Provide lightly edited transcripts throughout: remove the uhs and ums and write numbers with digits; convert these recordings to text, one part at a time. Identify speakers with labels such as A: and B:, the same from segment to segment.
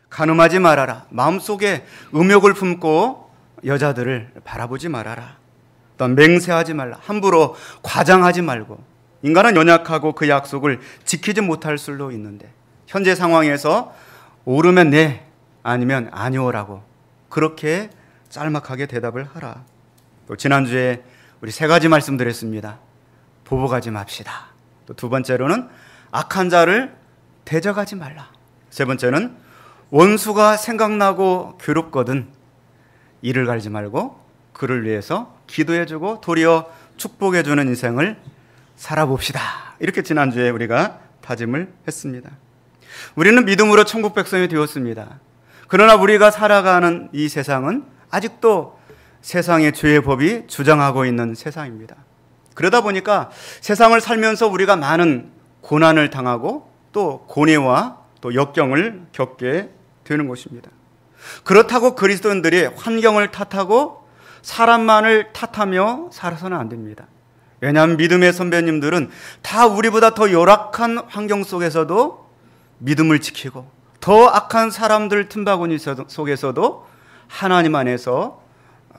A: 간음하지 말아라. 마음속에 음욕을 품고 여자들을 바라보지 말아라. 또한 맹세하지 말라. 함부로 과장하지 말고. 인간은 연약하고 그 약속을 지키지 못할 수도 있는데 현재 상황에서 오르면 네, 아니면 아니오라고 그렇게 짤막하게 대답을 하라. 또 지난주에 우리 세 가지 말씀드렸습니다. 보복하지 맙시다. 또 두 번째로는 악한 자를 대적하지 말라. 세 번째는 원수가 생각나고 괴롭거든 이를 갈지 말고 그를 위해서 기도해주고 도리어 축복해주는 인생을 살아봅시다. 이렇게 지난주에 우리가 다짐을 했습니다. 우리는 믿음으로 천국 백성이 되었습니다. 그러나 우리가 살아가는 이 세상은 아직도 세상의 죄의 법이 주장하고 있는 세상입니다. 그러다 보니까 세상을 살면서 우리가 많은 고난을 당하고 또 고뇌와 또 역경을 겪게 되는 것입니다. 그렇다고 그리스도인들이 환경을 탓하고 사람만을 탓하며 살아서는 안 됩니다. 왜냐하면 믿음의 선배님들은 다 우리보다 더 열악한 환경 속에서도 믿음을 지키고 더 악한 사람들 틈바구니 속에서도 하나님 안에서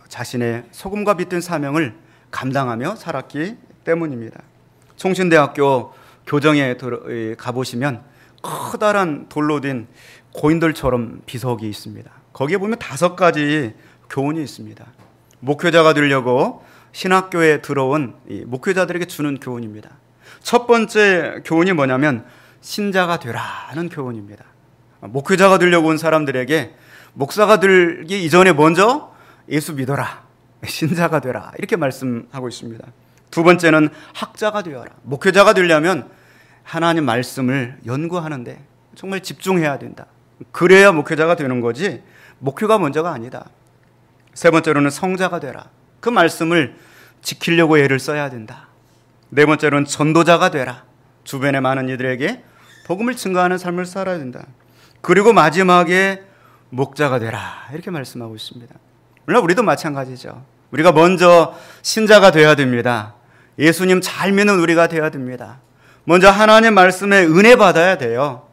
A: 자신의 소금과 빛된 사명을 감당하며 살았기 때문입니다. 총신대학교 교정에 가보시면 커다란 돌로 된 고인돌처럼 비석이 있습니다. 거기에 보면 5가지 교훈이 있습니다. 목회자가 되려고 신학교에 들어온 이 목회자들에게 주는 교훈입니다. 첫 번째 교훈이 뭐냐면 신자가 되라는 교훈입니다. 목회자가 되려고 온 사람들에게 목사가 되기 이전에 먼저 예수 믿어라, 신자가 되라 이렇게 말씀하고 있습니다. 두 번째는 학자가 되어라. 목회자가 되려면 하나님 말씀을 연구하는데 정말 집중해야 된다. 그래야 목회자가 되는 거지 목회가 먼저가 아니다. 세 번째로는 성자가 되라. 그 말씀을 지키려고 애를 써야 된다. 네 번째로는 전도자가 되라. 주변의 많은 이들에게 복음을 증거하는 삶을 살아야 된다. 그리고 마지막에 목자가 되라 이렇게 말씀하고 있습니다. 물론 우리도 마찬가지죠. 우리가 먼저 신자가 되어야 됩니다. 예수님 잘 믿는 우리가 되어야 됩니다. 먼저 하나님 말씀에 은혜 받아야 돼요.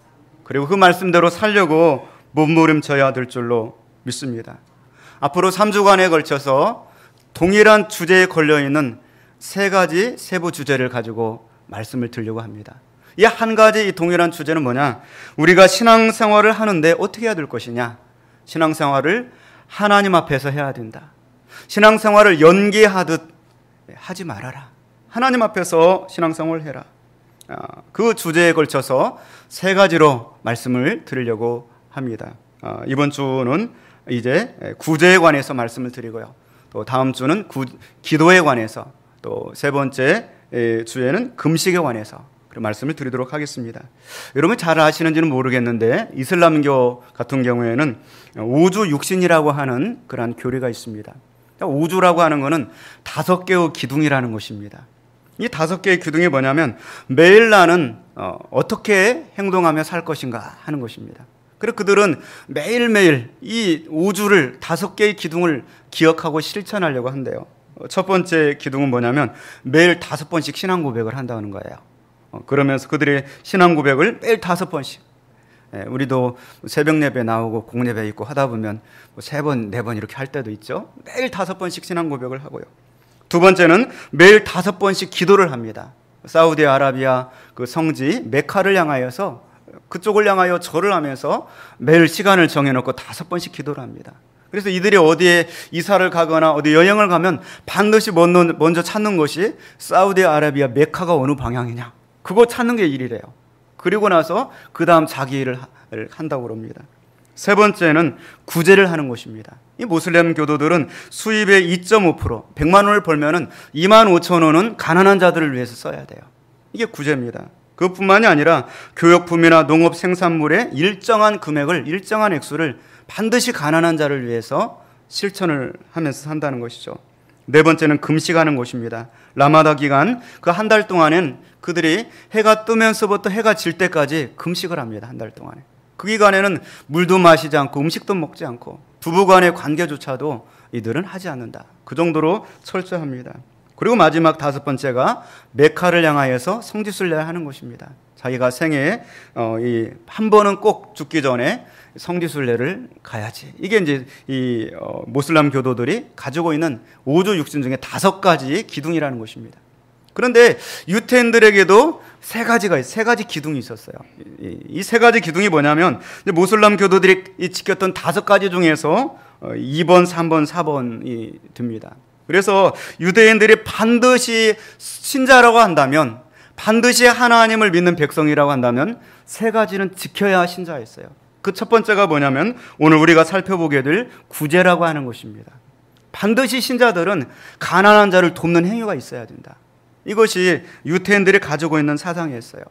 A: 그리고 그 말씀대로 살려고 몸부림쳐야 될 줄로 믿습니다. 앞으로 3주간에 걸쳐서 동일한 주제에 걸려있는 3가지 세부 주제를 가지고 말씀을 드리려고 합니다. 이 한 가지 이 동일한 주제는 뭐냐? 우리가 신앙생활을 하는데 어떻게 해야 될 것이냐? 신앙생활을 하나님 앞에서 해야 된다. 신앙생활을 연기하듯 하지 말아라. 하나님 앞에서 신앙생활을 해라. 그 주제에 걸쳐서 3가지로 말씀을 드리려고 합니다. 이번 주는 이제 구제에 관해서 말씀을 드리고요. 또 다음 주는 기도에 관해서, 또 세 번째 주에는 금식에 관해서 말씀을 드리도록 하겠습니다. 여러분 잘 아시는지는 모르겠는데 이슬람교 같은 경우에는 우주 육신이라고 하는 그러한 교리가 있습니다. 우주라고 하는 것은 5개의 기둥이라는 것입니다. 이 5개의 기둥이 뭐냐면 매일 나는 어떻게 행동하며 살 것인가 하는 것입니다. 그래서 그들은 매일매일 이 우주를 5개의 기둥을 기억하고 실천하려고 한대요. 첫 번째 기둥은 뭐냐면 매일 5번씩 신앙 고백을 한다는 거예요. 그러면서 그들의 신앙 고백을 매일 5번씩, 우리도 새벽 예배 나오고 공예배 있고 하다 보면 3번, 4번 이렇게 할 때도 있죠. 매일 5번씩 신앙 고백을 하고요. 두 번째는 매일 5번씩 기도를 합니다. 사우디아라비아 그 성지 메카를 향하여서 그쪽을 향하여 절을 하면서 매일 시간을 정해놓고 5번씩 기도를 합니다. 그래서 이들이 어디에 이사를 가거나 어디 여행을 가면 반드시 먼저 찾는 것이 사우디아라비아 메카가 어느 방향이냐, 그거 찾는 게 일이래요. 그리고 나서 그 다음 자기 일을 한다고 그럽니다. 세 번째는 구제를 하는 것입니다. 이 모슬렘 교도들은 수입의 2.5%, 100만 원을 벌면은 2만 5천 원은 가난한 자들을 위해서 써야 돼요. 이게 구제입니다. 그것뿐만이 아니라 교육품이나 농업 생산물의 일정한 금액을, 일정한 액수를 반드시 가난한 자를 위해서 실천을 하면서 산다는 것이죠. 네 번째는 금식하는 것입니다. 라마다 기간 그 한 달 동안은 그들이 해가 뜨면서부터 해가 질 때까지 금식을 합니다. 한 달 동안에. 그 기간에는 물도 마시지 않고 음식도 먹지 않고 부부간의 관계조차도 이들은 하지 않는다. 그 정도로 철저합니다. 그리고 마지막 5번째가 메카를 향하여서 성지순례를 하는 것입니다. 자기가 생애에 한 번은 꼭 죽기 전에 성지순례를 가야지. 이게 이제 이 모슬람 교도들이 가지고 있는 5조 6신 중에 5가지 기둥이라는 것입니다. 그런데 유태인들에게도 세 가지 기둥이 있었어요. 이 3가지 기둥이 뭐냐면 모슬람 교도들이 지켰던 5가지 중에서 2번, 3번, 4번이 듭니다. 그래서 유대인들이 반드시 신자라고 한다면, 반드시 하나님을 믿는 백성이라고 한다면 3가지는 지켜야 신자였어요. 그 첫 번째가 뭐냐면 오늘 우리가 살펴보게 될 구제라고 하는 것입니다. 반드시 신자들은 가난한 자를 돕는 행위가 있어야 된다. 이것이 유태인들이 가지고 있는 사상이었어요.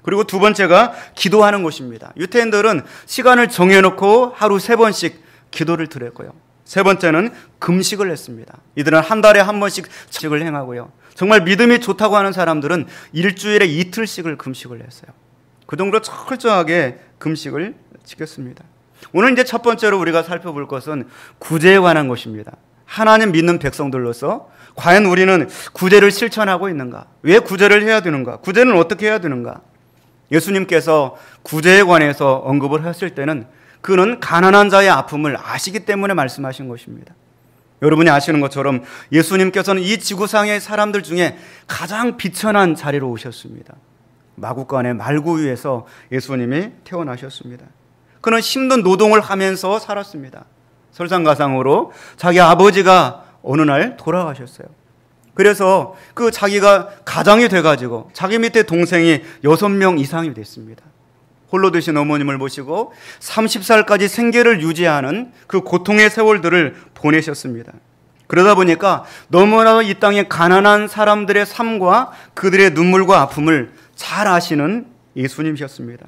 A: 그리고 두 번째가 기도하는 것입니다. 유태인들은 시간을 정해놓고 하루 3번씩 기도를 드렸고요. 세 번째는 금식을 했습니다. 이들은 한 달에 한 번씩 금식을 행하고요. 정말 믿음이 좋다고 하는 사람들은 일주일에 이틀씩을 금식을 했어요. 그 정도로 철저하게 금식을 지켰습니다. 오늘 이제 첫 번째로 우리가 살펴볼 것은 구제에 관한 것입니다. 하나님 믿는 백성들로서 과연 우리는 구제를 실천하고 있는가? 왜 구제를 해야 되는가? 구제는 어떻게 해야 되는가? 예수님께서 구제에 관해서 언급을 했을 때는 그는 가난한 자의 아픔을 아시기 때문에 말씀하신 것입니다. 여러분이 아시는 것처럼 예수님께서는 이 지구상의 사람들 중에 가장 비천한 자리로 오셨습니다. 마구간의 말구 위에서 예수님이 태어나셨습니다. 그는 힘든 노동을 하면서 살았습니다. 설상가상으로 자기 아버지가 어느 날 돌아가셨어요. 그래서 그 자기가 가장이 돼가지고 자기 밑에 동생이 6명 이상이 됐습니다. 홀로 드신 어머님을 모시고 30살까지 생계를 유지하는 그 고통의 세월들을 보내셨습니다. 그러다 보니까 너무나도 이 땅의 가난한 사람들의 삶과 그들의 눈물과 아픔을 잘 아시는 예수님이셨습니다.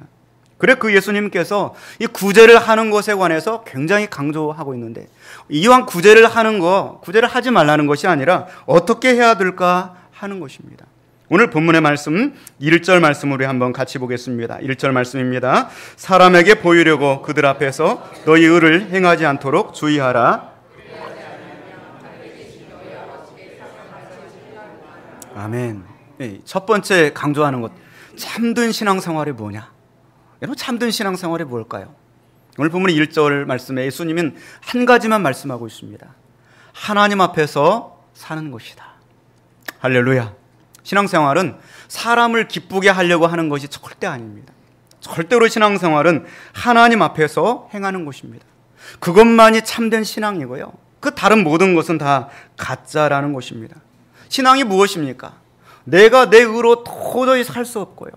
A: 그래 그 예수님께서 이 구제를 하는 것에 관해서 굉장히 강조하고 있는데, 이왕 구제를 하는 거, 구제를 하지 말라는 것이 아니라 어떻게 해야 될까 하는 것입니다. 오늘 본문의 말씀 1절 말씀 우리 한번 같이 보겠습니다. 1절 말씀입니다. 사람에게 보이려고 그들 앞에서 너희 의를 행하지 않도록 주의하라. 아멘. 첫 번째 강조하는 것, 참된 신앙생활이 뭐냐? 여러분, 참된 신앙생활이 뭘까요? 오늘 본문 1절 말씀에 예수님은 한 가지만 말씀하고 있습니다. 하나님 앞에서 사는 것이다. 할렐루야. 신앙생활은 사람을 기쁘게 하려고 하는 것이 절대 아닙니다. 절대로 신앙생활은 하나님 앞에서 행하는 것입니다. 그것만이 참된 신앙이고요. 그 다른 모든 것은 다 가짜라는 것입니다. 신앙이 무엇입니까? 내가 내 의로 도저히 살 수 없고요.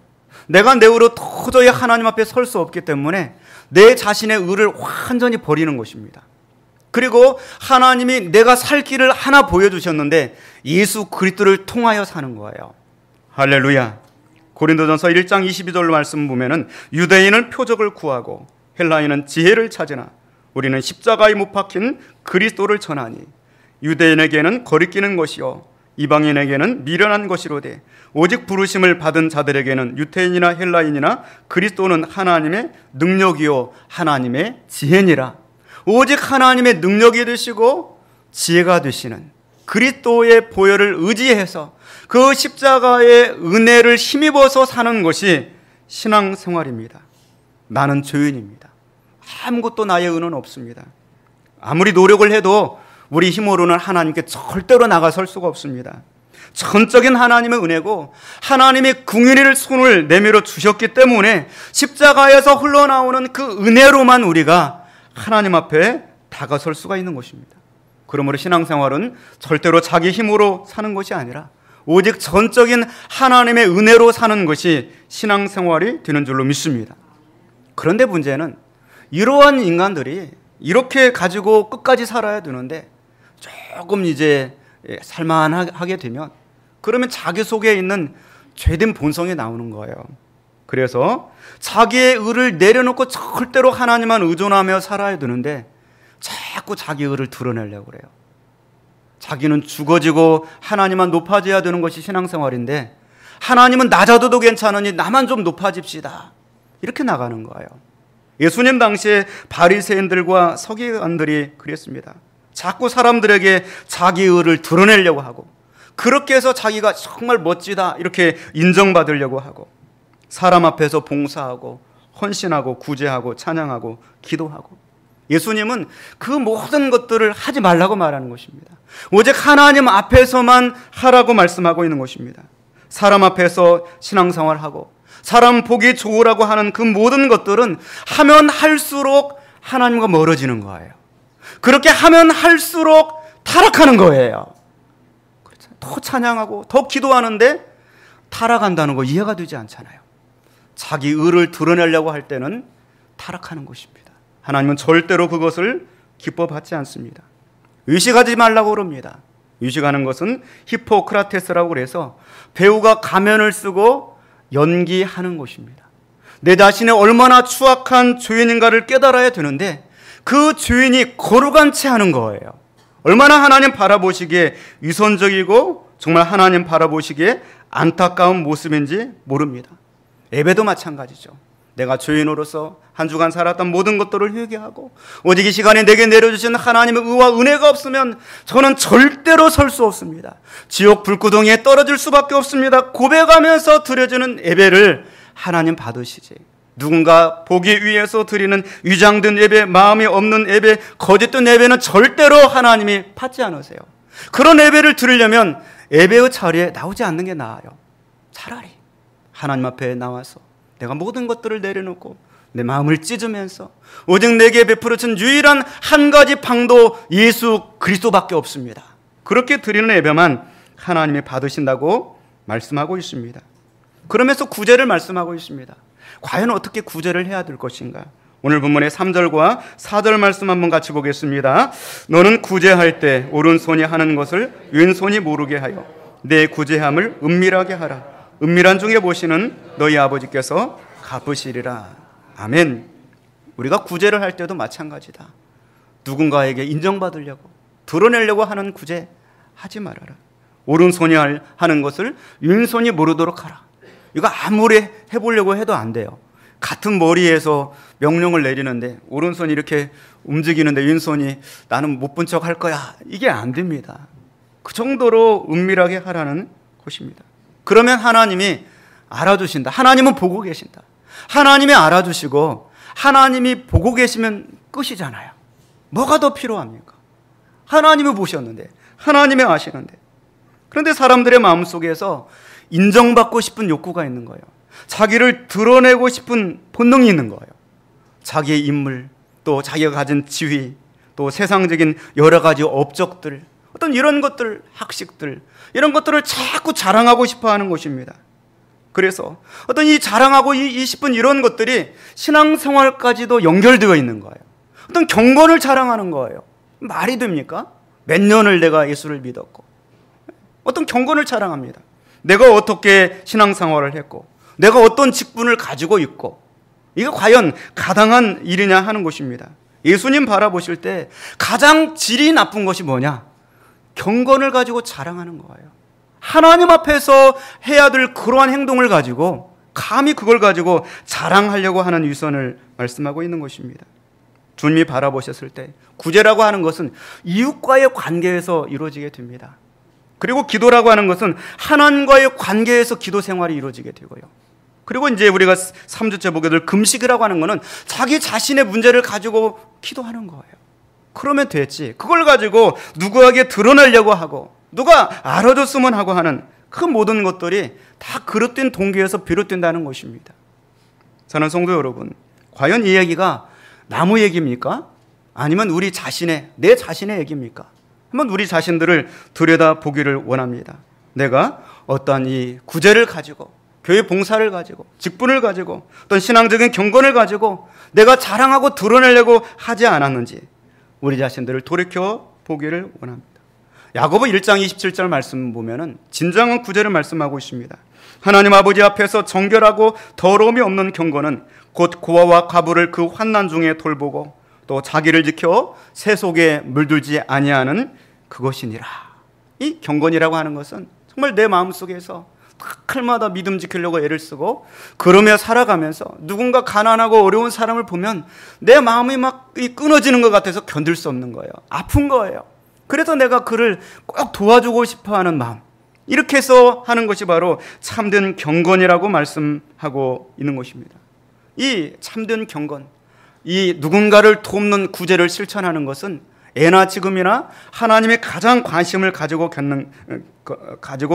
A: 내가 내 의로 도저히 하나님 앞에 설 수 없기 때문에 내 자신의 의를 완전히 버리는 것입니다. 그리고 하나님이 내가 살 길을 하나 보여주셨는데 예수 그리스도를 통하여 사는 거예요. 할렐루야. 고린도전서 1장 22절로 말씀 보면은 유대인은 표적을 구하고 헬라인은 지혜를 찾으나 우리는 십자가에 못 박힌 그리스도를 전하니 유대인에게는 거리끼는 것이요 이방인에게는 미련한 것이로되 오직 부르심을 받은 자들에게는 유태인이나 헬라인이나 그리스도는 하나님의 능력이요 하나님의 지혜니라. 오직 하나님의 능력이 되시고 지혜가 되시는 그리스도의 보혈을 의지해서 그 십자가의 은혜를 힘입어서 사는 것이 신앙생활입니다. 나는 죄인입니다. 아무것도 나의 의는 없습니다. 아무리 노력을 해도 우리 힘으로는 하나님께 절대로 나가설 수가 없습니다. 전적인 하나님의 은혜고 하나님의 긍휼의 손을 내밀어 주셨기 때문에 십자가에서 흘러나오는 그 은혜로만 우리가 하나님 앞에 다가설 수가 있는 것입니다. 그러므로 신앙생활은 절대로 자기 힘으로 사는 것이 아니라 오직 전적인 하나님의 은혜로 사는 것이 신앙생활이 되는 줄로 믿습니다. 그런데 문제는 이러한 인간들이 이렇게 가지고 끝까지 살아야 되는데 조금 이제 살만하게 되면 그러면 자기 속에 있는 죄된 본성이 나오는 거예요. 그래서 자기의 의를 내려놓고 절대로 하나님만 의존하며 살아야 되는데 자꾸 자기 의를 드러내려고 그래요. 자기는 죽어지고 하나님만 높아져야 되는 것이 신앙생활인데 하나님은 낮아져도 괜찮으니 나만 좀 높아집시다. 이렇게 나가는 거예요. 예수님 당시에 바리새인들과 서기관들이 그랬습니다. 자꾸 사람들에게 자기 의를 드러내려고 하고 그렇게 해서 자기가 정말 멋지다 이렇게 인정받으려고 하고 사람 앞에서 봉사하고 헌신하고 구제하고 찬양하고 기도하고. 예수님은 그 모든 것들을 하지 말라고 말하는 것입니다. 오직 하나님 앞에서만 하라고 말씀하고 있는 것입니다. 사람 앞에서 신앙생활하고 사람 보기 좋으라고 하는 그 모든 것들은 하면 할수록 하나님과 멀어지는 거예요. 그렇게 하면 할수록 타락하는 거예요. 그렇죠? 더 찬양하고 더 기도하는데 타락한다는 거 이해가 되지 않잖아요. 자기 의를 드러내려고 할 때는 타락하는 것입니다. 하나님은 절대로 그것을 기뻐받지 않습니다. 의식하지 말라고 그럽니다. 의식하는 것은 히포크라테스라고 그래서 배우가 가면을 쓰고 연기하는 것입니다. 내 자신이 얼마나 추악한 죄인인가를 깨달아야 되는데 그 죄인이 거룩한 채 하는 거예요. 얼마나 하나님 바라보시기에 위선적이고 정말 하나님 바라보시기에 안타까운 모습인지 모릅니다. 예배도 마찬가지죠. 내가 죄인으로서 한 주간 살았던 모든 것들을 회개하고 오직 이 시간에 내게 내려주신 하나님의 의와 은혜가 없으면 저는 절대로 설 수 없습니다. 지옥 불구덩이에 떨어질 수밖에 없습니다. 고백하면서 드려지는 예배를 하나님 받으시지. 누군가 보기 위해서 드리는 위장된 예배, 마음이 없는 예배, 거짓된 예배는 절대로 하나님이 받지 않으세요. 그런 예배를 드리려면 예배의 자리에 나오지 않는 게 나아요. 차라리 하나님 앞에 나와서 내가 모든 것들을 내려놓고 내 마음을 찢으면서 오직 내게 베풀어진 유일한 한 가지 방도 예수 그리스도밖에 없습니다. 그렇게 드리는 예배만 하나님이 받으신다고 말씀하고 있습니다. 그러면서 구제를 말씀하고 있습니다. 과연 어떻게 구제를 해야 될 것인가? 오늘 본문의 3절과 4절 말씀 한번 같이 보겠습니다. 너는 구제할 때 오른손이 하는 것을 왼손이 모르게 하여 내 구제함을 은밀하게 하라. 은밀한 중에 보시는 너희 아버지께서 갚으시리라. 아멘. 우리가 구제를 할 때도 마찬가지다. 누군가에게 인정받으려고 드러내려고 하는 구제 하지 말아라. 오른손이 하는 것을 왼손이 모르도록 하라. 이거 아무리 해보려고 해도 안 돼요. 같은 머리에서 명령을 내리는데 오른손이 이렇게 움직이는데 왼손이 나는 못 본 척 할 거야. 이게 안 됩니다. 그 정도로 은밀하게 하라는 것입니다. 그러면 하나님이 알아주신다. 하나님은 보고 계신다. 하나님이 알아주시고 하나님이 보고 계시면 끝이잖아요. 뭐가 더 필요합니까? 하나님이 보셨는데, 하나님이 아시는데. 그런데 사람들의 마음속에서 인정받고 싶은 욕구가 있는 거예요. 자기를 드러내고 싶은 본능이 있는 거예요. 자기의 인물, 또 자기가 가진 지위, 또 세상적인 여러 가지 업적들, 어떤 이런 것들, 학식들, 이런 것들을 자꾸 자랑하고 싶어 하는 것입니다. 그래서 어떤 이 자랑하고 싶은 이런 것들이 신앙생활까지도 연결되어 있는 거예요. 어떤 경건을 자랑하는 거예요. 말이 됩니까? 몇 년을 내가 예수를 믿었고, 어떤 경건을 자랑합니다. 내가 어떻게 신앙생활을 했고, 내가 어떤 직분을 가지고 있고, 이게 과연 가당한 일이냐 하는 것입니다. 예수님 바라보실 때 가장 질이 나쁜 것이 뭐냐? 경건을 가지고 자랑하는 거예요. 하나님 앞에서 해야 될 그러한 행동을 가지고 감히 그걸 가지고 자랑하려고 하는 위선을 말씀하고 있는 것입니다. 주님이 바라보셨을 때 구제라고 하는 것은 이웃과의 관계에서 이루어지게 됩니다. 그리고 기도라고 하는 것은 하나님과의 관계에서 기도 생활이 이루어지게 되고요. 그리고 이제 우리가 3주째 보게 될 금식이라고 하는 것은 자기 자신의 문제를 가지고 기도하는 거예요. 그러면 됐지. 그걸 가지고 누구에게 드러내려고 하고 누가 알아줬으면 하고 하는 그 모든 것들이 다 그릇된 동기에서 비롯된다는 것입니다. 사랑하는 성도 여러분, 과연 이 얘기가 나무 얘기입니까? 아니면 우리 자신의, 내 자신의 얘기입니까? 한번 우리 자신들을 들여다보기를 원합니다. 내가 어떠한 이 구제를 가지고, 교회 봉사를 가지고, 직분을 가지고, 어떤 신앙적인 경건을 가지고 내가 자랑하고 드러내려고 하지 않았는지 우리 자신들을 돌이켜보기를 원합니다. 야고보 1장 27절 말씀 보면은 진정한 구제를 말씀하고 있습니다. 하나님 아버지 앞에서 정결하고 더러움이 없는 경건은 곧 고아와 과부를 그 환난 중에 돌보고 또 자기를 지켜 새 속에 물들지 아니하는 그것이니라. 이 경건이라고 하는 것은 정말 내 마음속에서 칼마다 믿음 지키려고 애를 쓰고 그러며 살아가면서 누군가 가난하고 어려운 사람을 보면 내 마음이 막 끊어지는 것 같아서 견딜 수 없는 거예요. 아픈 거예요. 그래서 내가 그를 꼭 도와주고 싶어하는 마음, 이렇게 해서 하는 것이 바로 참된 경건이라고 말씀하고 있는 것입니다. 이 참된 경건, 이 누군가를 돕는 구제를 실천하는 것은 예나 지금이나 하나님의 가장 관심을 가지고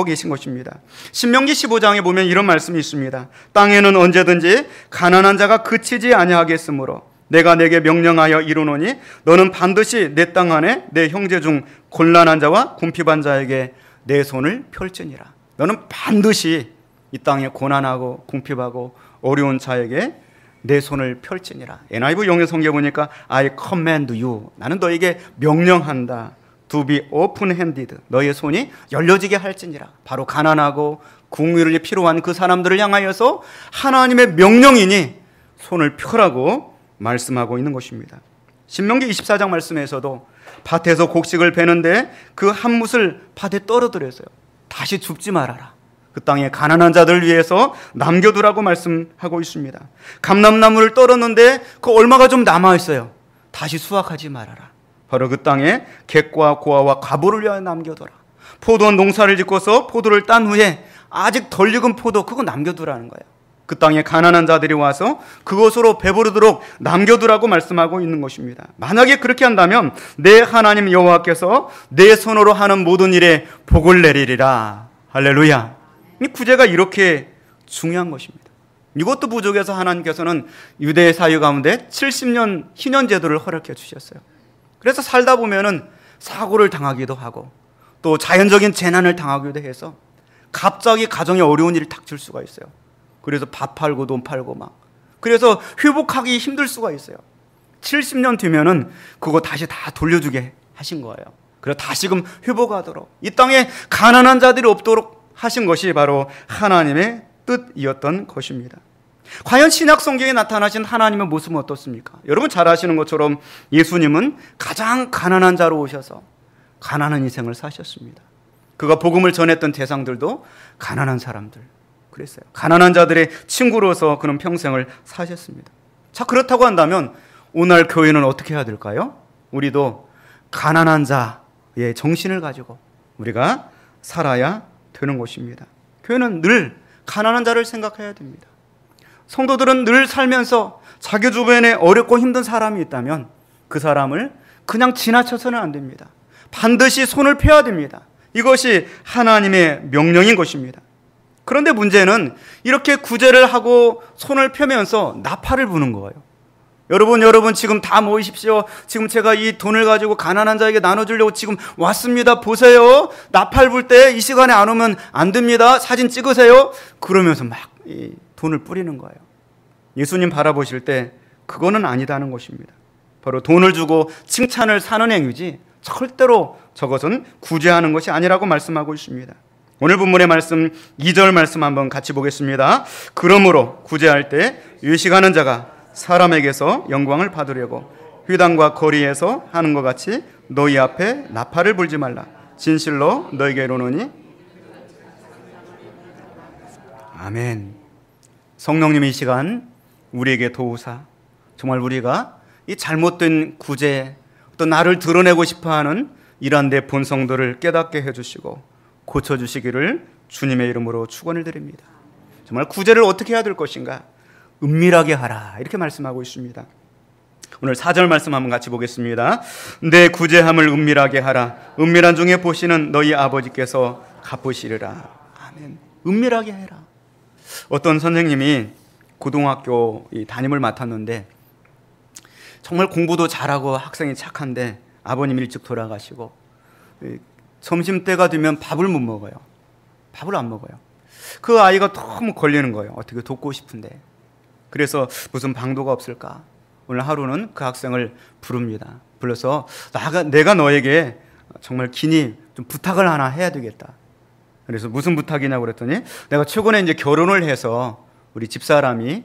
A: 계신 것입니다. 신명기 15장에 보면 이런 말씀이 있습니다. 땅에는 언제든지 가난한 자가 그치지 아니하겠으므로 내가 내게 명령하여 이루노니 너는 반드시 내 땅 안에 내 형제 중 곤란한 자와 궁핍한 자에게 내 손을 펼지니라. 너는 반드시 이 땅에 고난하고 궁핍하고 어려운 자에게 내 손을 펼치니라. NIV 영어 성경 보니까 I command you. 나는 너에게 명령한다. To be open-handed. 너의 손이 열려지게 할지니라. 바로 가난하고 궁유를 필요한 그 사람들을 향하여서 하나님의 명령이니 손을 펴라고 말씀하고 있는 것입니다. 신명기 24장 말씀에서도 밭에서 곡식을 베는데 그 한 뭇을 밭에 떨어뜨려서요. 다시 줍지 말아라. 그 땅에 가난한 자들을 위해서 남겨두라고 말씀하고 있습니다. 감람나무를 떨었는데 그 얼마가 좀 남아있어요. 다시 수확하지 말아라. 바로 그 땅에 객과 고아와 과부를 위하여 남겨둬라. 포도원 농사를 짓고서 포도를 딴 후에 아직 덜 익은 포도 그거 남겨두라는 거예요. 그 땅에 가난한 자들이 와서 그것으로 배부르도록 남겨두라고 말씀하고 있는 것입니다. 만약에 그렇게 한다면 내 하나님 여호와께서 내 손으로 하는 모든 일에 복을 내리리라. 할렐루야. 이 구제가 이렇게 중요한 것입니다. 이것도 부족해서 하나님께서는 유대 사회 가운데 70년 희년 제도를 허락해 주셨어요. 그래서 살다 보면은 사고를 당하기도 하고 또 자연적인 재난을 당하기도 해서 갑자기 가정에 어려운 일이 닥칠 수가 있어요. 그래서 밥 팔고 돈 팔고 막 그래서 회복하기 힘들 수가 있어요. 70년 뒤면은 그거 다시 다 돌려주게 하신 거예요. 그래서 다시금 회복하도록 이 땅에 가난한 자들이 없도록 하신 것이 바로 하나님의 뜻이었던 것입니다. 과연 신약 성경에 나타나신 하나님의 모습은 어떻습니까? 여러분 잘 아시는 것처럼 예수님은 가장 가난한 자로 오셔서 가난한 인생을 사셨습니다. 그가 복음을 전했던 대상들도 가난한 사람들 그랬어요. 가난한 자들의 친구로서 그는 평생을 사셨습니다. 자, 그렇다고 한다면 오늘 교회는 어떻게 해야 될까요? 우리도 가난한 자의 정신을 가지고 우리가 살아야 되는 것입니다. 교회는 늘 가난한 자를 생각해야 됩니다. 성도들은 늘 살면서 자기 주변에 어렵고 힘든 사람이 있다면 그 사람을 그냥 지나쳐서는 안 됩니다. 반드시 손을 펴야 됩니다. 이것이 하나님의 명령인 것입니다. 그런데 문제는 이렇게 구제를 하고 손을 펴면서 나팔을 부는 거예요. 여러분 지금 다 모이십시오. 지금 제가 이 돈을 가지고 가난한 자에게 나눠주려고 지금 왔습니다. 보세요. 나팔 불 때 이 시간에 안 오면 안 됩니다. 사진 찍으세요. 그러면서 막 이 돈을 뿌리는 거예요. 예수님 바라보실 때 그거는 아니다는 것입니다. 바로 돈을 주고 칭찬을 사는 행위지 절대로 저것은 구제하는 것이 아니라고 말씀하고 있습니다. 오늘 본문의 말씀 2절 말씀 한번 같이 보겠습니다. 그러므로 구제할 때 유식하는 자가 사람에게서 영광을 받으려고 회당과 거리에서 하는 것 같이 너희 앞에 나팔을 불지 말라. 진실로 너희에게 이르노니. 아멘. 성령님이 이 시간 우리에게 도우사 정말 우리가 이 잘못된 구제 또 나를 드러내고 싶어하는 이러한 내 본성들을 깨닫게 해주시고 고쳐주시기를 주님의 이름으로 축원을 드립니다. 정말 구제를 어떻게 해야 될 것인가? 은밀하게 하라 이렇게 말씀하고 있습니다. 오늘 4절 말씀 한번 같이 보겠습니다. 내 구제함을 은밀하게 하라. 은밀한 중에 보시는 너희 아버지께서 갚으시리라. 아멘. 은밀하게 해라. 어떤 선생님이 고등학교 담임을 맡았는데 정말 공부도 잘하고 학생이 착한데 아버님 일찍 돌아가시고 점심때가 되면 밥을 못 먹어요. 밥을 안 먹어요. 그 아이가 너무 걸리는 거예요. 어떻게 돕고 싶은데. 그래서 무슨 방도가 없을까? 오늘 하루는 그 학생을 부릅니다. 불러서 내가 너에게 정말 긴히 좀 부탁을 하나 해야 되겠다. 그래서 무슨 부탁이냐고 그랬더니 내가 최근에 이제 결혼을 해서 우리 집사람이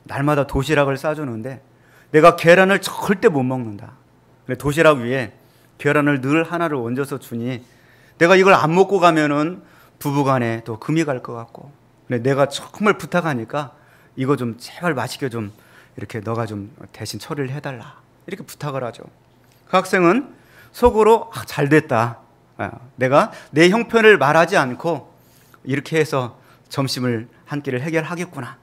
A: 날마다 도시락을 싸주는데 내가 계란을 절대 못 먹는다. 도시락 위에 계란을 늘 하나를 얹어서 주니 내가 이걸 안 먹고 가면은 부부간에 또 금이 갈 것 같고 내가 정말 부탁하니까 이거 좀 제발 맛있게 좀 이렇게 너가 좀 대신 처리를 해달라 이렇게 부탁을 하죠. 그 학생은 속으로 잘 됐다. 내가 내 형편을 말하지 않고 이렇게 해서 점심을 한 끼를 해결하겠구나.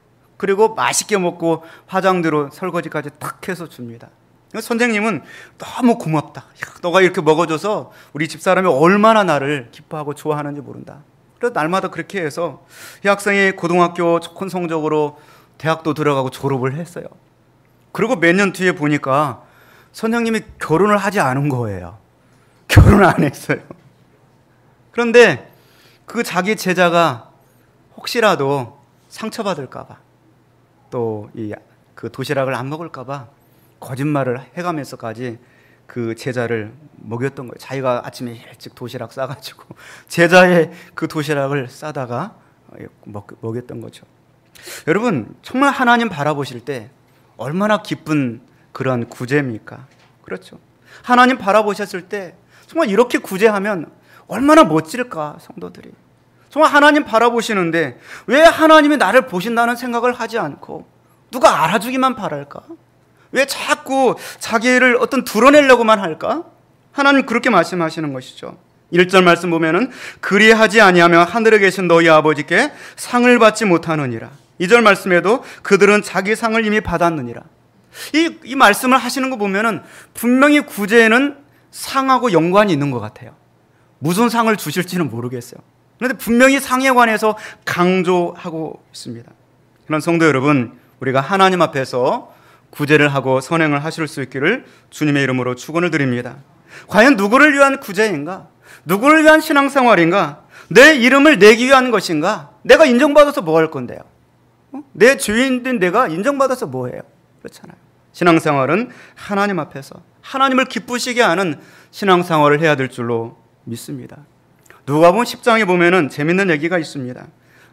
A: 그리고 맛있게 먹고 화장대로 설거지까지 탁 해서 줍니다. 선생님은 너무 고맙다. 야, 너가 이렇게 먹어줘서 우리 집사람이 얼마나 나를 기뻐하고 좋아하는지 모른다. 그래서 날마다 그렇게 해서 이 학생이 고등학교 좋은 성적으로 대학도 들어가고 졸업을 했어요. 그리고 몇 년 뒤에 보니까 선생님이 결혼을 하지 않은 거예요. 결혼 안 했어요. 그런데 그 자기 제자가 혹시라도 상처받을까봐 또 그 도시락을 안 먹을까봐 거짓말을 해가면서까지 그 제자를 먹였던 거예요. 자기가 아침에 일찍 도시락 싸가지고 제자의 그 도시락을 싸다가 먹였던 거죠. 여러분, 정말 하나님 바라보실 때 얼마나 기쁜 그런 구제입니까? 그렇죠. 하나님 바라보셨을 때 정말 이렇게 구제하면 얼마나 멋질까, 성도들이. 정말 하나님 바라보시는데 왜 하나님이 나를 보신다는 생각을 하지 않고 누가 알아주기만 바랄까? 왜 자꾸 자기를 어떤 드러내려고만 할까? 하나님 그렇게 말씀하시는 것이죠. 1절 말씀 보면은 그리하지 아니하며 하늘에 계신 너희 아버지께 상을 받지 못하느니라. 2절 말씀에도 그들은 자기 상을 이미 받았느니라. 이 말씀을 하시는 거 보면은 분명히 구제에는 상하고 연관이 있는 것 같아요. 무슨 상을 주실지는 모르겠어요. 그런데 분명히 상에 관해서 강조하고 있습니다. 그런 성도 여러분, 우리가 하나님 앞에서 구제를 하고 선행을 하실 수 있기를 주님의 이름으로 축원을 드립니다. 과연 누구를 위한 구제인가? 누구를 위한 신앙생활인가? 내 이름을 내기 위한 것인가? 내가 인정받아서 뭐 할 건데요? 내 죄인된 내가 인정받아서 뭐 해요? 그렇잖아요. 신앙생활은 하나님 앞에서 하나님을 기쁘시게 하는 신앙생활을 해야 될 줄로 믿습니다. 누가복음 10장에 보면은 재밌는 얘기가 있습니다.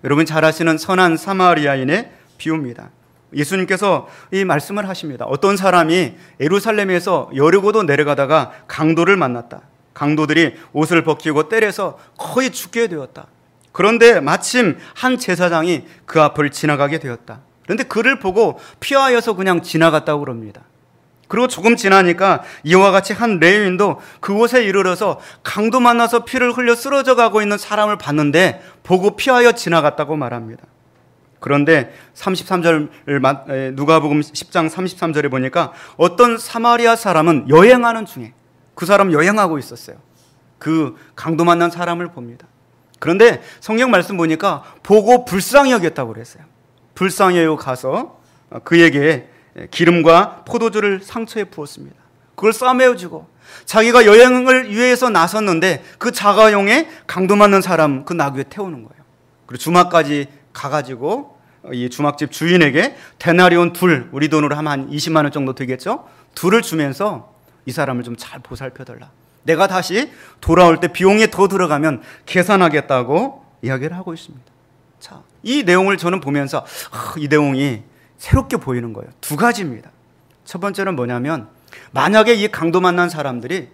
A: 여러분 잘 아시는 선한 사마리아인의 비유입니다. 예수님께서 이 말씀을 하십니다. 어떤 사람이 예루살렘에서 여리고도 내려가다가 강도를 만났다. 강도들이 옷을 벗기고 때려서 거의 죽게 되었다. 그런데 마침 한 제사장이 그 앞을 지나가게 되었다. 그런데 그를 보고 피하여서 그냥 지나갔다고 그럽니다. 그리고 조금 지나니까 이와 같이 한 레위인도 그곳에 이르러서 강도 만나서 피를 흘려 쓰러져 가고 있는 사람을 봤는데 보고 피하여 지나갔다고 말합니다. 그런데 33절 누가복음 10장 33절에 보니까 어떤 사마리아 사람은 여행하는 중에 그 사람 여행하고 있었어요. 그 강도 만난 사람을 봅니다. 그런데 성경 말씀 보니까 보고 불쌍히 여겼다고 그랬어요. 불쌍히 여겨 가서 그에게 기름과 포도주를 상처에 부었습니다. 그걸 싸매어주고 자기가 여행을 위해서 나섰는데 그 자가용에 강도 맞는 사람 그 나귀에 태우는 거예요. 그리고 주막까지 가가지고 이 주막집 주인에게 데나리온 둘, 우리 돈으로 하면 한 20만 원 정도 되겠죠? 둘을 주면서 이 사람을 좀 잘 보살펴달라. 내가 다시 돌아올 때 비용이 더 들어가면 계산하겠다고 이야기를 하고 있습니다. 자, 이 내용을 저는 보면서 이 내용이 새롭게 보이는 거예요. 두 가지입니다. 첫 번째는 뭐냐면 만약에 이 강도 만난 사람들이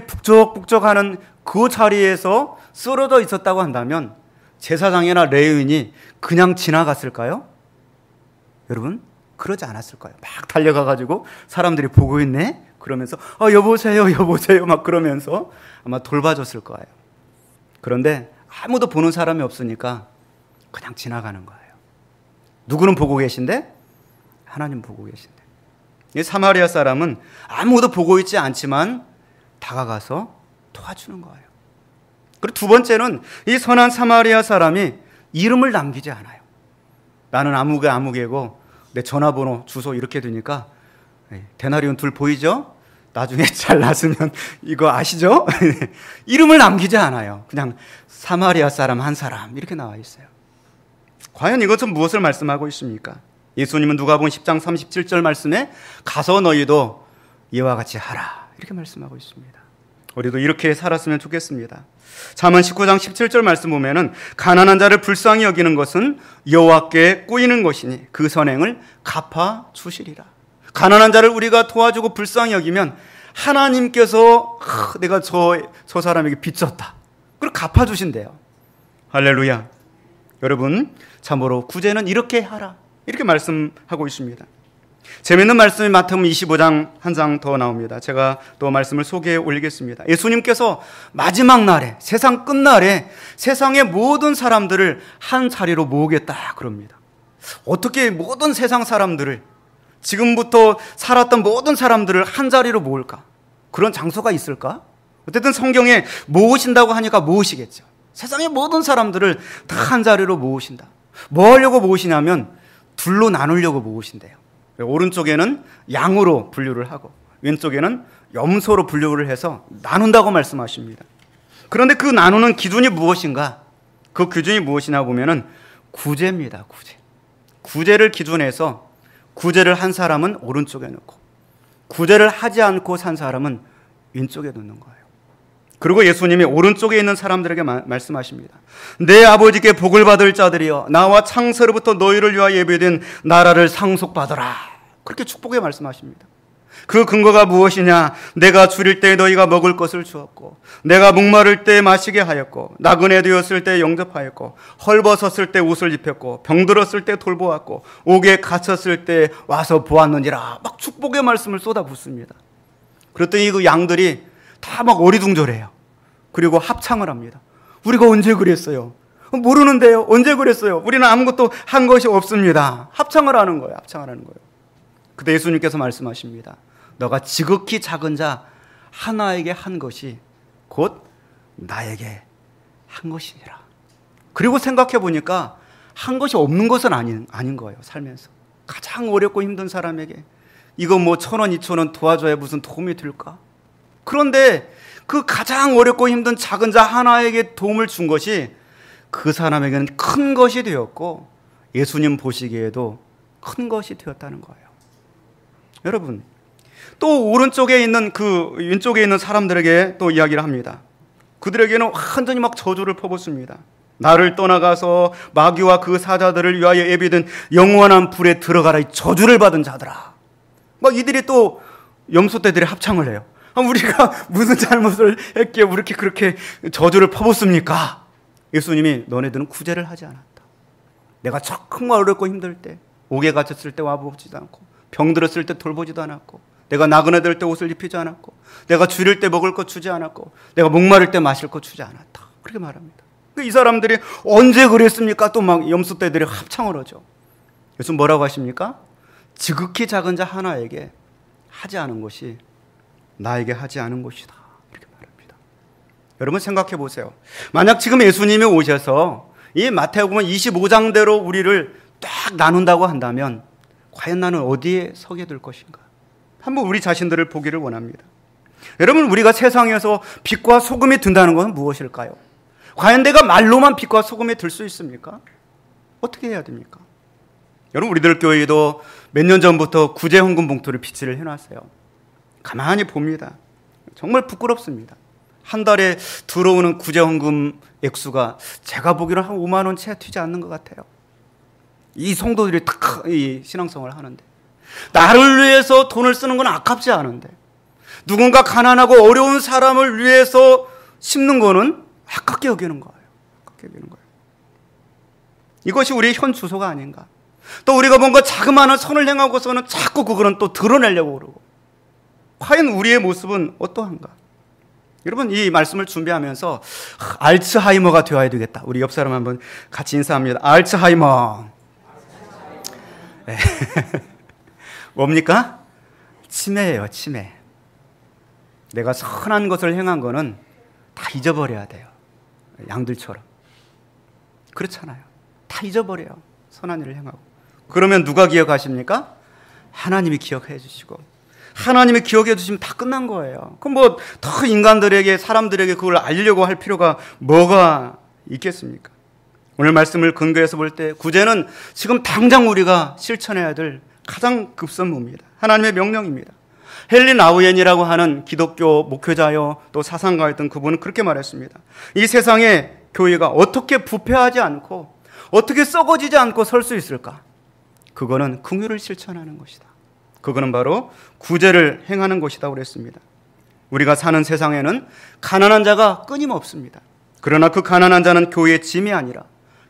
A: 북적북적하는 그 자리에서 쓰러져 있었다고 한다면 제사장이나 레위인이 그냥 지나갔을까요? 여러분, 그러지 않았을 거예요. 막 달려가가지고 사람들이 보고 있네? 그러면서 여보세요, 여보세요 막 그러면서 아마 돌봐줬을 거예요. 그런데 아무도 보는 사람이 없으니까 그냥 지나가는 거예요. 누구는 보고 계신데? 하나님 보고 계신데. 이 사마리아 사람은 아무도 보고 있지 않지만 다가가서 도와주는 거예요. 그리고 두 번째는 이 선한 사마리아 사람이 이름을 남기지 않아요. 나는 아무개고 내 전화번호, 주소 이렇게 되니까 데나리온 둘 보이죠? 나중에 잘 났으면 이거 아시죠? 이름을 남기지 않아요. 그냥 사마리아 사람 한 사람 이렇게 나와 있어요. 과연 이것은 무엇을 말씀하고 있습니까? 예수님은 누가복음 10장 37절 말씀에 가서 너희도 이와 같이 하라 이렇게 말씀하고 있습니다. 우리도 이렇게 살았으면 좋겠습니다. 잠언 19장 17절 말씀 보면은 가난한 자를 불쌍히 여기는 것은 여호와께 꼬이는 것이니 그 선행을 갚아 주시리라. 가난한 자를 우리가 도와주고 불쌍히 여기면 하나님께서 내가 저 사람에게 빚졌다. 그리고 갚아 주신대요. 할렐루야. 여러분, 참으로 구제는 이렇게 하라. 이렇게 말씀하고 있습니다. 재밌는 말씀이 마태복음 25장 한 장 더 나옵니다. 제가 또 말씀을 소개해 올리겠습니다. 예수님께서 마지막 날에, 세상 끝날에 세상의 모든 사람들을 한 자리로 모으겠다 그럽니다. 어떻게 모든 세상 사람들을, 지금부터 살았던 모든 사람들을 한 자리로 모을까? 그런 장소가 있을까? 어쨌든 성경에 모으신다고 하니까 모으시겠죠. 세상의 모든 사람들을 다 한 자리로 모으신다. 뭐 하려고 모으시냐면 둘로 나누려고 모으신대요. 오른쪽에는 양으로 분류를 하고 왼쪽에는 염소로 분류를 해서 나눈다고 말씀하십니다. 그런데 그 나누는 기준이 무엇인가? 그 기준이 무엇이냐 보면은 구제입니다. 구제를 기준해서 구제를 한 사람은 오른쪽에 놓고 구제를 하지 않고 산 사람은 왼쪽에 놓는 거예요. 그리고 예수님이 오른쪽에 있는 사람들에게 말씀하십니다. 내 아버지께 복을 받을 자들이여 나와 창세로부터 너희를 위하여 예비된 나라를 상속받으라. 그렇게 축복에 말씀하십니다. 그 근거가 무엇이냐? 내가 줄일 때 너희가 먹을 것을 주었고 내가 목마를 때 마시게 하였고 나그네 되었을 때 영접하였고 헐벗었을 때 옷을 입혔고 병들었을 때 돌보았고 옥에 갇혔을 때 와서 보았느니라. 막 축복의 말씀을 쏟아붓습니다. 그랬더니 그 양들이 다 막 어리둥절해요. 그리고 합창을 합니다. 우리가 언제 그랬어요? 모르는데요. 언제 그랬어요? 우리는 아무것도 한 것이 없습니다. 합창을 하는 거예요. 그때 예수님께서 말씀하십니다. 너가 지극히 작은 자 하나에게 한 것이 곧 나에게 한 것이니라. 그리고 생각해 보니까 한 것이 없는 것은 아닌 거예요. 살면서 가장 어렵고 힘든 사람에게 이거 뭐 1,000원, 2,000원 도와줘야 무슨 도움이 될까? 그런데 그 가장 어렵고 힘든 작은 자 하나에게 도움을 준 것이 그 사람에게는 큰 것이 되었고 예수님 보시기에도 큰 것이 되었다는 거예요. 여러분, 또 오른쪽에 있는 그 왼쪽에 있는 사람들에게 또 이야기를 합니다. 그들에게는 완전히 막 저주를 퍼붓습니다. 나를 떠나가서 마귀와 그 사자들을 위하여 예비된 영원한 불에 들어가라. 이 저주를 받은 자들아. 막 이들이 또 염소떼들이 합창을 해요. 우리가 무슨 잘못을 했기에 그렇게 저주를 퍼붓습니까? 예수님이 너네들은 구제를 하지 않았다. 내가 정말 어렵고 힘들 때 옥에 갇혔을 때 와보지도 않고 병들었을 때 돌보지도 않았고 내가 나그네 될 때 옷을 입히지 않았고 내가 줄일 때 먹을 것 주지 않았고 내가 목마를 때 마실 것 주지 않았다. 그렇게 말합니다. 이 사람들이 언제 그랬습니까? 또 막 염소떼들이 합창을 하죠. 예수님 뭐라고 하십니까? 지극히 작은 자 하나에게 하지 않은 것이 나에게 하지 않은 것이다. 이렇게 말합니다. 여러분 생각해 보세요. 만약 지금 예수님이 오셔서 이 마태복음 25장대로 우리를 딱 나눈다고 한다면 과연 나는 어디에 서게 될 것인가? 한번 우리 자신들을 보기를 원합니다. 여러분, 우리가 세상에서 빛과 소금이 된다는 것은 무엇일까요? 과연 내가 말로만 빛과 소금이 될 수 있습니까? 어떻게 해야 됩니까? 여러분, 우리들 교회에도 몇 년 전부터 구제 헌금 봉투를 비치를 해놨어요. 가만히 봅니다. 정말 부끄럽습니다. 한 달에 들어오는 구제 헌금 액수가 제가 보기로는 한 5만 원 채 튀지 않는 것 같아요. 이 성도들이 다 이 신앙생활을 하는데 나를 위해서 돈을 쓰는 건 아깝지 않은데 누군가 가난하고 어려운 사람을 위해서 심는 거는 아깝게 여기는 거예요. 이것이 우리의 현 주소가 아닌가. 또 우리가 뭔가 자그마한 선을 행하고서는 자꾸 그거는 또 드러내려고 그러고 과연 우리의 모습은 어떠한가? 여러분, 이 말씀을 준비하면서 알츠하이머가 되어야 되겠다. 우리 옆 사람 한번 같이 인사합니다. 알츠하이머. 네. 뭡니까? 치매예요, 치매. 내가 선한 것을 행한 거는 다 잊어버려야 돼요. 양들처럼. 그렇잖아요. 다 잊어버려요. 선한 일을 행하고. 그러면 누가 기억하십니까? 하나님이 기억해 주시고 하나님이 기억해 주시면 다 끝난 거예요. 그럼 뭐 더 인간들에게 사람들에게 그걸 알려고 할 필요가 뭐가 있겠습니까? 오늘 말씀을 근거해서 볼 때 구제는 지금 당장 우리가 실천해야 될 가장 급선무입니다. 하나님의 명령입니다. 헨리 나우엔이라고 하는 기독교 목회자요 또 사상가였던 그분은 그렇게 말했습니다. 이 세상에 교회가 어떻게 부패하지 않고 어떻게 썩어지지 않고 설 수 있을까? 그거는 긍휼을 실천하는 것이다. 그거는 바로 구제를 행하는 것이라고 그랬습니다. 우리가 사는 세상에는 가난한 자가 끊임없습니다. 그러나 그 가난한 자는 교회의 짐이 아니라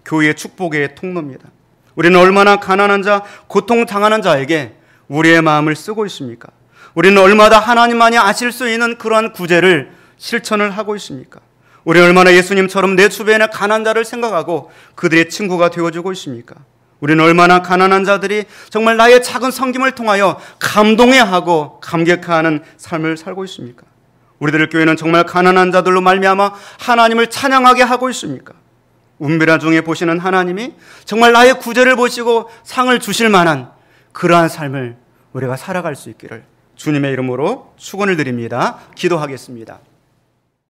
A: 교회의 축복의 통로입니다. 우리는 얼마나 가난한 자, 고통당하는 자에게 우리의 마음을 쓰고 있습니까? 우리는 얼마나 하나님만이 아실 수 있는 그러한 구제를 실천을 하고 있습니까? 우리는 얼마나 예수님처럼 내 주변의 가난한 자를 생각하고 그들의 친구가 되어주고 있습니까? 우리는 얼마나 가난한 자들이 정말 나의 작은 섬김을 통하여 감동해하고 감격하는 삶을 살고 있습니까? 우리들 교회는 정말 가난한 자들로 말미암아 하나님을 찬양하게 하고 있습니까? 운비라 중에 보시는 하나님이 정말 나의 구제를 보시고 상을 주실 만한 그러한 삶을 우리가 살아갈 수 있기를 주님의 이름으로 축원을 드립니다. 기도하겠습니다.